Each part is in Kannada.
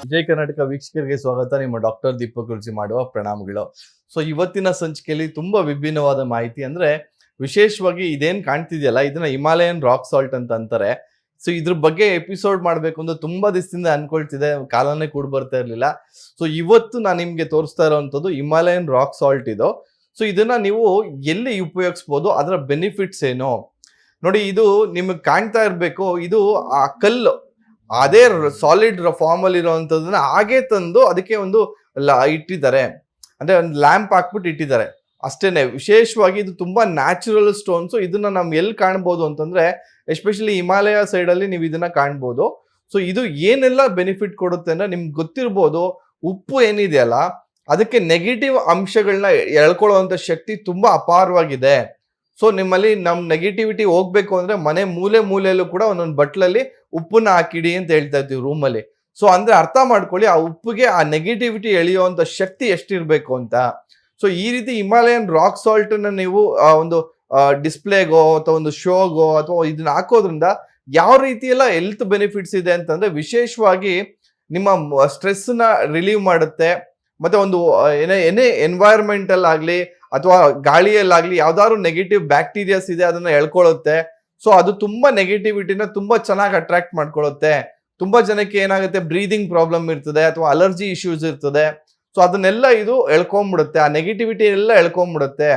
ವಿಜಯ್ ಕರ್ನಾಟಕ ವೀಕ್ಷಕರಿಗೆ ಸ್ವಾಗತ. ನಿಮ್ಮ ಡಾಕ್ಟರ್ ದೀಪಕ್ ಕುರ್ಜಿ ಮಾಡುವ ಪ್ರಣಾಮಗಳು. ಸೊ ಇವತ್ತಿನ ಸಂಚಿಕೆಯಲ್ಲಿ ತುಂಬಾ ವಿಭಿನ್ನವಾದ ಮಾಹಿತಿ, ಅಂದ್ರೆ ವಿಶೇಷವಾಗಿ ಇದೇನ್ ಕಾಣ್ತಿದೆಯಲ್ಲ, ಇದನ್ನ ಹಿಮಾಲಯನ್ ರಾಕ್ ಸಾಲ್ಟ್ ಅಂತ ಅಂತಾರೆ. ಸೊ ಇದ್ರ ಬಗ್ಗೆ ಎಪಿಸೋಡ್ ಮಾಡ್ಬೇಕು ಅಂತ ತುಂಬಾ ದಿವಸದಿಂದ ಅನ್ಕೊಳ್ತಿದೆ, ಕಾಲನೇ ಕೂಡ ಬರ್ತಾ ಇರ್ಲಿಲ್ಲ. ಸೊ ಇವತ್ತು ನಾನು ನಿಮ್ಗೆ ತೋರಿಸ್ತಾ ಇರೋವಂಥದ್ದು ಹಿಮಾಲಯನ್ ರಾಕ್ ಸಾಲ್ಟ್ ಇದು. ಸೊ ಇದನ್ನ ನೀವು ಎಲ್ಲಿ ಉಪಯೋಗಿಸ್ಬೋದು, ಅದರ ಬೆನಿಫಿಟ್ಸ್ ಏನು ನೋಡಿ. ಇದು ನಿಮಗೆ ಕಾಣ್ತಾ ಇರ್ಬೇಕು, ಇದು ಆ ಕಲ್ಲು ಅದೇ ಸಾಲಿಡ್ ಫಾರ್ಮ್ ಅಲ್ಲಿ ಇರುವಂತದನ್ನ ಹಾಗೆ ತಂದು ಅದಕ್ಕೆ ಒಂದು ಇಟ್ಟಿದ್ದಾರೆ, ಅಂದ್ರೆ ಒಂದು ಲ್ಯಾಂಪ್ ಹಾಕ್ಬಿಟ್ಟು ಇಟ್ಟಿದ್ದಾರೆ ಅಷ್ಟೇನೆ. ವಿಶೇಷವಾಗಿ ಇದು ತುಂಬಾ ನ್ಯಾಚುರಲ್ ಸ್ಟೋನ್ಸ್. ಇದನ್ನ ನಾವು ಎಲ್ಲಿ ಕಾಣ್ಬೋದು ಅಂತಂದ್ರೆ ಎಸ್ಪೆಷಲಿ ಹಿಮಾಲಯ ಸೈಡ್ ಅಲ್ಲಿ ನೀವು ಇದನ್ನ ಕಾಣ್ಬೋದು. ಸೊ ಇದು ಏನೆಲ್ಲ ಬೆನಿಫಿಟ್ ಕೊಡುತ್ತೆ ಅಂದ್ರೆ, ನಿಮ್ಗೆ ಗೊತ್ತಿರ್ಬೋದು, ಉಪ್ಪು ಏನಿದೆಯಲ್ಲ ಅದಕ್ಕೆ ನೆಗೆಟಿವ್ ಅಂಶಗಳನ್ನ ಎಳ್ಕೊಳ್ಳುವಂತ ಶಕ್ತಿ ತುಂಬಾ ಅಪಾರವಾಗಿದೆ. ಸೊ ನಿಮ್ಮಲ್ಲಿ ನಮ್ ನೆಗೆಟಿವಿಟಿ ಹೋಗ್ಬೇಕು ಅಂದ್ರೆ ಮನೆ ಮೂಲೆ ಮೂಲೆಯಲ್ಲೂ ಕೂಡ ಒಂದೊಂದು ಬಟ್ಲಲ್ಲಿ ಉಪ್ಪನ್ನ ಹಾಕಿಡಿ ಅಂತ ಹೇಳ್ತಾ ಇರ್ತೀವಿ ರೂಮಲ್ಲಿ. ಸೊ ಅಂದ್ರೆ ಅರ್ಥ ಮಾಡ್ಕೊಳ್ಳಿ, ಆ ಉಪ್ಪಿಗೆ ಆ ನೆಗೆಟಿವಿಟಿ ಎಳೆಯುವಂತ ಶಕ್ತಿ ಎಷ್ಟಿರ್ಬೇಕು ಅಂತ. ಸೊ ಈ ರೀತಿ ಹಿಮಾಲಯನ್ ರಾಕ್ ಸಾಲ್ಟ್ ನ ನೀವು ಒಂದು ಡಿಸ್ಪ್ಲೇಗೋ ಅಥವಾ ಒಂದು ಶೋಗೋ ಅಥವಾ ಇದನ್ನ ಹಾಕೋದ್ರಿಂದ ಯಾವ ರೀತಿ ಎಲ್ಲ ಹೆಲ್ತ್ ಬೆನಿಫಿಟ್ಸ್ ಇದೆ ಅಂತಂದ್ರೆ, ವಿಶೇಷವಾಗಿ ನಿಮ್ಮ ಸ್ಟ್ರೆಸ್ ನ ರಿಲೀವ್ ಮಾಡುತ್ತೆ. ಮತ್ತೆ ಒಂದು ಏನೇ ಎನ್ವೈರನ್ಮೆಂಟಲ್ ಆಗ್ಲಿ ಅಥವಾ ಗಾಳಿಯಲ್ಲಾಗ್ಲಿ ಯಾವ್ದಾದ್ರು ನೆಗೆಟಿವ್ ಬ್ಯಾಕ್ಟೀರಿಯಾಸ್ ಇದೆ ಅದನ್ನ ಎಳ್ಕೊಳ್ಳುತ್ತೆ. ಸೊ ಅದು ತುಂಬಾ ನೆಗೆಟಿವಿಟಿನ ತುಂಬಾ ಚೆನ್ನಾಗಿ ಅಟ್ರಾಕ್ಟ್ ಮಾಡ್ಕೊಳ್ಳುತ್ತೆ. ತುಂಬಾ ಜನಕ್ಕೆ ಏನಾಗುತ್ತೆ, ಬ್ರೀದಿಂಗ್ ಪ್ರಾಬ್ಲಮ್ ಇರ್ತದೆ ಅಥವಾ ಅಲರ್ಜಿ ಇಶ್ಯೂಸ್ ಇರ್ತದೆ. ಸೊ ಅದನ್ನೆಲ್ಲ ಇದು ಎಳ್ಕೊಂಡ್ಬಿಡುತ್ತೆ, ಆ ನೆಗೆಟಿವಿಟಿ ಎಲ್ಲ ಎಳ್ಕೊಂಡ್ಬಿಡುತ್ತೆ.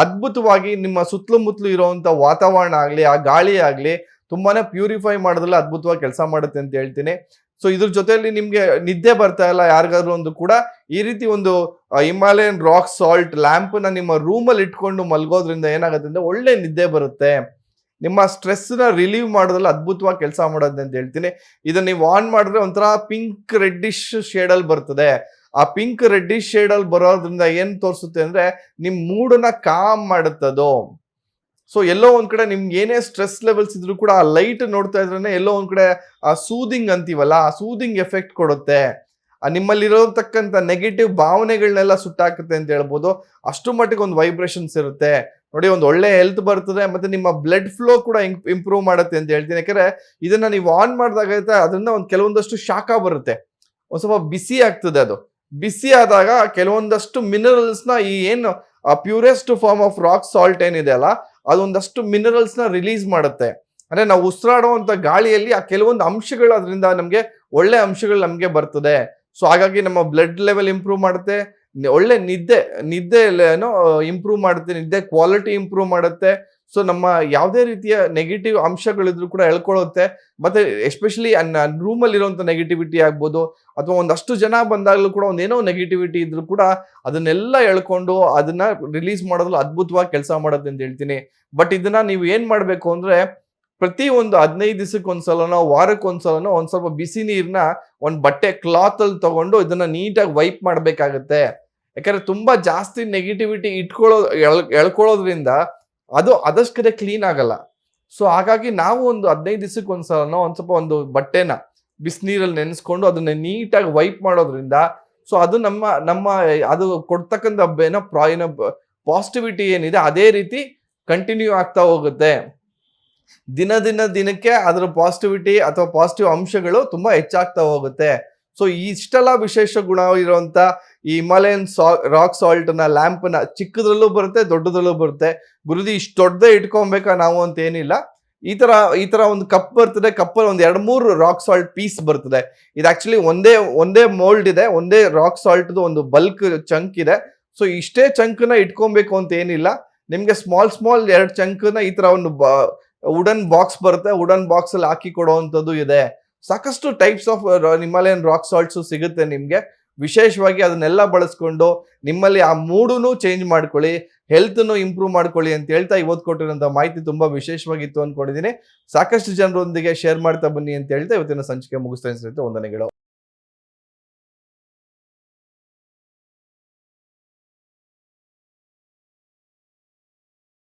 ಅದ್ಭುತವಾಗಿ ನಿಮ್ಮ ಸುತ್ತಮುತ್ತಲು ಇರುವಂತ ವಾತಾವರಣ ಆಗ್ಲಿ, ಆ ಗಾಳಿ ಆಗ್ಲಿ ತುಂಬಾನೇ ಪ್ಯೂರಿಫೈ ಮಾಡೋದ್ರಲ್ಲಿ ಅದ್ಭುತವಾಗಿ ಕೆಲಸ ಮಾಡುತ್ತೆ ಅಂತ ಹೇಳ್ತೀನಿ. ಸೊ ಇದ್ರ ಜೊತೆಯಲ್ಲಿ ನಿಮ್ಗೆ ನಿದ್ದೆ ಬರ್ತಾ ಇಲ್ಲ ಯಾರಿಗಾದ್ರು ಒಂದು ಕೂಡ, ಈ ರೀತಿ ಒಂದು ಹಿಮಾಲಯನ್ ರಾಕ್ ಸಾಲ್ಟ್ ಲ್ಯಾಂಪ್ ನ ನಿಮ್ಮ ರೂಮಲ್ಲಿ ಇಟ್ಕೊಂಡು ಮಲ್ಗೋದ್ರಿಂದ ಏನಾಗುತ್ತೆ ಅಂದ್ರೆ ಒಳ್ಳೆ ನಿದ್ದೆ ಬರುತ್ತೆ. ನಿಮ್ಮ ಸ್ಟ್ರೆಸ್ ನ ರಿಲೀವ್ ಮಾಡೋದ್ರಲ್ಲಿ ಅದ್ಭುತವಾಗಿ ಕೆಲಸ ಮಾಡೋದು ಅಂತ ಹೇಳ್ತೀನಿ. ಇದನ್ನ ನೀವು ಆನ್ ಮಾಡಿದ್ರೆ ಒಂಥರ ಪಿಂಕ್ ರೆಡ್ಡಿಶ್ ಶೇಡ್ ಅಲ್ಲಿ ಬರ್ತದೆ. ಆ ಪಿಂಕ್ ರೆಡ್ಡಿಶ್ ಶೇಡ್ ಅಲ್ಲಿ ಬರೋದ್ರಿಂದ ಏನ್ ತೋರಿಸುತ್ತೆ ಅಂದ್ರೆ, ನಿಮ್ ಮೂಡನ್ನ ಕಾಮ್ ಮಾಡುತ್ತದು. ಸೊ ಎಲ್ಲೋ ಒಂದ್ ಕಡೆ ನಿಮ್ಗೆ ಏನೇ ಸ್ಟ್ರೆಸ್ ಲೆವೆಲ್ಸ್ ಇದ್ರು ಕೂಡ ಆ ಲೈಟ್ ನೋಡ್ತಾ ಇದ್ರೆ ಎಲ್ಲೋ ಒಂದ್ ಕಡೆ ಆ ಸೂದಿಂಗ್ ಅಂತೀವಲ್ಲ, ಆ ಸೂದಿಂಗ್ ಎಫೆಕ್ಟ್ ಕೊಡುತ್ತೆ. ನಿಮ್ಮಲ್ಲಿರೋತಕ್ಕಂಥ ನೆಗೆಟಿವ್ ಭಾವನೆಗಳನ್ನೆಲ್ಲ ಸುಟ್ಟಾಕುತ್ತೆ ಅಂತ ಹೇಳ್ಬೋದು. ಅಷ್ಟು ಮಟ್ಟಿಗೆ ಒಂದು ವೈಬ್ರೇಷನ್ಸ್ ಇರುತ್ತೆ ನೋಡಿ. ಒಂದು ಒಳ್ಳೆ ಹೆಲ್ತ್ ಬರ್ತದೆ, ಮತ್ತೆ ನಿಮ್ಮ ಬ್ಲಡ್ ಫ್ಲೋ ಕೂಡ ಇಂಪ್ರೂವ್ ಮಾಡುತ್ತೆ ಅಂತ ಹೇಳ್ತೀನಿ. ಯಾಕಂದ್ರೆ ಇದನ್ನ ನೀವು ಆನ್ ಮಾಡಿದಾಗ ಅದರಿಂದ ಒಂದು ಕೆಲವೊಂದಷ್ಟು ಶಾಖ ಬರುತ್ತೆ, ಒಂದ್ ಸ್ವಲ್ಪ ಬಿಸಿ ಆಗ್ತದೆ. ಅದು ಬಿಸಿ ಆದಾಗ ಕೆಲವೊಂದಷ್ಟು ಮಿನರಲ್ಸ್ ನ, ಈ ಏನು purest form of rock salt ಏನಿದೆ ಅಲ್ಲ, ಅದೊಂದಷ್ಟು ಮಿನರಲ್ಸ್ ನ ರಿಲೀಸ್ ಮಾಡುತ್ತೆ. ಅಂದ್ರೆ ನಾವು ಉಸಿರಾಡುವಂತ ಗಾಳಿಯಲ್ಲಿ ಆ ಕೆಲವೊಂದು ಅಂಶಗಳು, ಅದರಿಂದ ನಮ್ಗೆ ಒಳ್ಳೆ ಅಂಶಗಳು ನಮ್ಗೆ ಬರ್ತದೆ. ಸೊ ಹಾಗಾಗಿ ನಮ್ಮ ಬ್ಲಡ್ ಲೆವೆಲ್ ಇಂಪ್ರೂವ್ ಮಾಡುತ್ತೆ, ಒಳ್ಳೆ ನಿದ್ದೆ ಏನೋ ಇಂಪ್ರೂವ್ ಮಾಡುತ್ತೆ, ನಿದ್ದೆ ಕ್ವಾಲಿಟಿ ಇಂಪ್ರೂವ್ ಮಾಡುತ್ತೆ. ಸೊ ನಮ್ಮ ಯಾವುದೇ ರೀತಿಯ ನೆಗೆಟಿವ್ ಅಂಶಗಳಿದ್ರು ಕೂಡ ಎಳ್ಕೊಳ್ಳುತ್ತೆ. ಮತ್ತೆ ಎಸ್ಪೆಷಲಿ ರೂಮಲ್ಲಿ ಇರುವಂತ ನೆಗೆಟಿವಿಟಿ ಆಗ್ಬೋದು, ಅಥವಾ ಒಂದಷ್ಟು ಜನ ಬಂದಾಗಲೂ ಕೂಡ ಒಂದೇನೋ ನೆಗೆಟಿವಿಟಿ ಇದ್ರು ಕೂಡ ಅದನ್ನೆಲ್ಲ ಎಳ್ಕೊಂಡು ಅದನ್ನ ರಿಲೀಸ್ ಮಾಡೋದ್ರಲ್ಲಿ ಅದ್ಭುತವಾಗಿ ಕೆಲಸ ಮಾಡುತ್ತೆ ಅಂತ ಹೇಳ್ತೀನಿ. ಬಟ್ ಇದನ್ನ ನೀವು ಏನ್ ಮಾಡ್ಬೇಕು ಅಂದ್ರೆ, ಪ್ರತಿ ಒಂದು 15 ದಿವಸಕ್ಕೆ ಒಂದ್ಸಲನೋ ವಾರಕ್ಕೆ ಒಂದ್ಸಲನೋ ಒಂದ್ ಸ್ವಲ್ಪ ಬಿಸಿ ನೀರ್ನ ಒಂದ್ ಬಟ್ಟೆ ಕ್ಲಾತ್ ಅಲ್ಲಿ ತಗೊಂಡು ಇದನ್ನ ನೀಟಾಗಿ ವೈಪ್ ಮಾಡ್ಬೇಕಾಗತ್ತೆ. ಯಾಕಂದ್ರೆ ತುಂಬಾ ಜಾಸ್ತಿ ನೆಗೆಟಿವಿಟಿ ಎಳ್ಕೊಳ್ಳೋದ್ರಿಂದ ಅದು ಅದಷ್ಟು ಕಡೆ ಕ್ಲೀನ್ ಆಗಲ್ಲ. ಸೊ ಹಾಗಾಗಿ ನಾವು ಒಂದು 15 ದಿವಸಕ್ಕೆ ಒಂದ್ಸಲನೋ ಒಂದ್ ಸ್ವಲ್ಪ ಒಂದು ಬಟ್ಟೆನ ಬಿಸಿನೀರಲ್ಲಿ ನೆನೆಸ್ಕೊಂಡು ಅದನ್ನ ನೀಟಾಗಿ ವೈಪ್ ಮಾಡೋದ್ರಿಂದ, ಸೊ ಅದು ನಮ್ಮ ಅದು ಕೊಡ್ತಕ್ಕಂಥ ಏನೋ ಪಾಸಿಟಿವಿಟಿ ಏನಿದೆ ಅದೇ ರೀತಿ ಕಂಟಿನ್ಯೂ ಆಗ್ತಾ ಹೋಗುತ್ತೆ. ದಿನಕ್ಕೆ ಅದರ ಪಾಸಿಟಿವಿಟಿ ಅಥವಾ ಪಾಸಿಟಿವ್ ಅಂಶಗಳು ತುಂಬಾ ಹೆಚ್ಚಾಗ್ತಾ ಹೋಗುತ್ತೆ. ಸೊ ಇಷ್ಟೆಲ್ಲ ವಿಶೇಷ ಗುಣ ಇರುವಂತ ಈ ಹಿಮಾಲಯನ್ ರಾಕ್ ಸಾಲ್ಟ್ ನ ಲ್ಯಾಂಪ್ ನ ಚಿಕ್ಕದ್ರಲ್ಲೂ ಬರುತ್ತೆ, ದೊಡ್ಡದ್ರಲ್ಲೂ ಬರುತ್ತೆ. ಗುರುಜಿ ಇಷ್ಟು ದೊಡ್ಡದೇ ಇಟ್ಕೊಬೇಕಾ ನಾವು ಅಂತ ಏನಿಲ್ಲ. ಈ ತರ ಒಂದು ಕಪ್ ಬರ್ತದೆ, ಕಪ್ಪಲ್ಲಿ ಒಂದ್ 2-3 ರಾಕ್ ಸಾಲ್ಟ್ ಪೀಸ್ ಬರ್ತದೆ. ಇದು ಆಕ್ಚುಲಿ ಒಂದೇ ಮೋಲ್ಡ್ ಇದೆ, ಒಂದೇ ರಾಕ್ ಸಾಲ್ಟ್ ಒಂದು ಬಲ್ಕ್ ಚಂಕ್ ಇದೆ. ಸೊ ಇಷ್ಟೇ ಚಂಕ್ ನ ಇಟ್ಕೊಬೇಕು ಅಂತ ಏನಿಲ್ಲ. ನಿಮ್ಗೆ ಸ್ಮಾಲ್ 2 ಚಂಕ್ ನ ಈ ತರ ಒಂದು ವುಡನ್ ಬಾಕ್ಸ್ ಬರುತ್ತೆ, ವುಡನ್ ಬಾಕ್ಸ್ ಅಲ್ಲಿ ಹಾಕಿ ಕೊಡುವಂಥದ್ದು ಇದೆ. ಸಾಕಷ್ಟು types of Himalayan rock salts ಸಿಗುತ್ತೆ ನಿಮ್ಗೆ. ವಿಶೇಷವಾಗಿ ಅದನ್ನೆಲ್ಲ ಬಳಸ್ಕೊಂಡು ನಿಮ್ಮಲ್ಲಿ ಆ ಮೂಡನ್ನು ಚೇಂಜ್ ಮಾಡ್ಕೊಳ್ಳಿ, ಹೆಲ್ತ್ನು ಇಂಪ್ರೂವ್ ಮಾಡ್ಕೊಳ್ಳಿ ಅಂತ ಹೇಳ್ತಾ ಇವತ್ತು ಕೊಟ್ಟಿರೋಂಥ ಮಾಹಿತಿ ತುಂಬಾ ವಿಶೇಷವಾಗಿತ್ತು ಅನ್ಕೊಂಡಿದ್ದೀನಿ. ಸಾಕಷ್ಟು ಜನರೊಂದಿಗೆ ಶೇರ್ ಮಾಡ್ತಾ ಬನ್ನಿ ಅಂತ ಹೇಳ್ತಾ ಇವತ್ತಿನ ಸಂಚಿಕೆ ಮುಗಿಸ್ತಾ ಇದ್ದೀನಿ. ವಂದನೆಗಳು.